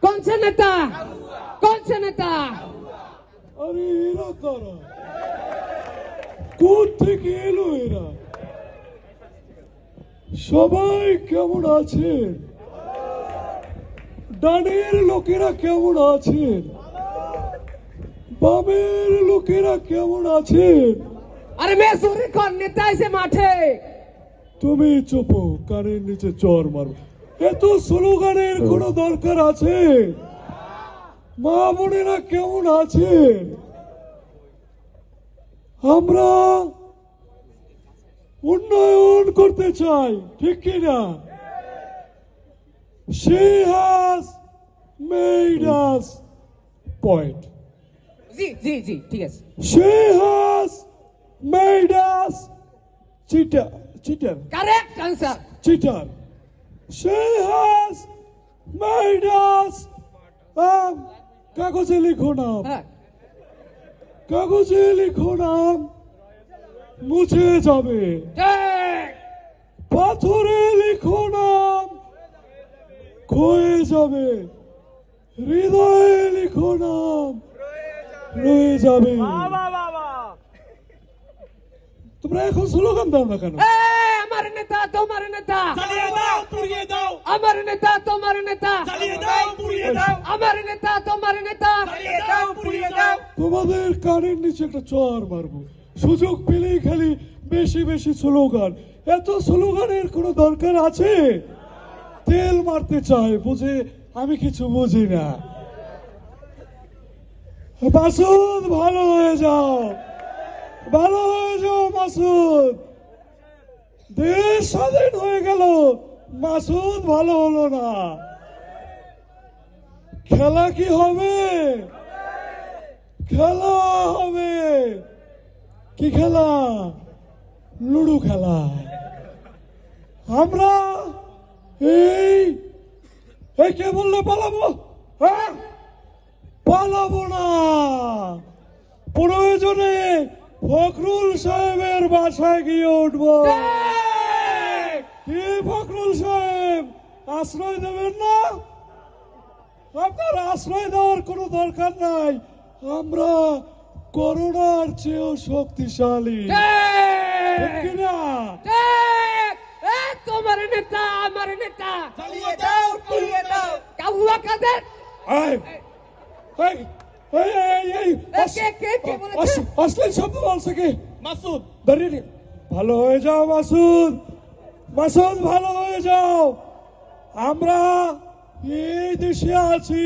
कौन से नेता? कौन से नेता? अरे एरा कारा কোথা থেকে এলো এরা? সবাই কেমন আছেন? ডানের লোকেরা কেমন আছেন? বামের লোকেরা কেমন আছেন? अरे मैं सूर्य कौन नेता इसे माठे? তুমি চুপ, কানের নিচে চর মারো। এত স্লোগানের কোনো দরকার আছে? মা বোনেরা কেমন আছেন? আমরা উন্নয়ন করতে চাই, ঠিক কিনা? She has made us point. जी जी जी ठीक है। She has made us cheater. Correct answer. Cheater. She has made us কাগজে লিখো নাম, কাগজে লিখো নাম মুছে যাবে। পাথরে লিখো নাম ক্ষয়ে যাবে। হৃদয়ে লিখো নাম রয়ে যাবে। তোমরা এখন স্লোগান দাও না কেন? हमारे नेता तुम्हारे नेता চালিয়ে দাও, পুড়িয়ে দাও। हमारे नेता तुम्हारे नेता চালিয়ে দাও, পুড়িয়ে দাও। हमारे नेता तुम्हारे नेता চালিয়ে দাও, পুড়িয়ে দাও। তোমাদের কানের নিচে একটা চর মারবো। সুযোগ পেলেই খালি বেশি বেশি স্লোগান। এত স্লোগানের কোনো দরকার আছে? তেল মারতে চায়, বুঝে আমি কিছু বুঝি না। মাসুদ ভালো হয়ে যাও, ভালো হয়ে যাও মাসুদ। দেশ স্বাধীন হয়ে গেল, মাসুদ ভালো হলো না। খেলা কি হবে? খেলা হবে। কি খেলা? লুডো খেলা। আমরা এই কে বললে পালাবো? হ্যাঁ, পালাবো না। প্রয়োজনে ফখরুল সাহেবের বাসায় গিয়ে উঠবো। কি ফখরুল সাহেব আশ্রয় দেবেন না? আপনার আশ্রয় দেওয়ার কোনো দরকার নাই। আমরা করোনার চেয়েও শক্তিশালী, ঠিক কিনা? तुम्हारे नेता हमारे नेता চালিয়ে দাও, পুড়িয়ে দাও। क्या हुआ काদের? অশ্লীল শব্দ বলছে কি? মাসুদ দাঁড়িয়ে ভালো হয়ে যাও মাসুদ, মাসুদ ভালো হয়ে যাও। আমরা এই দেশে আছি।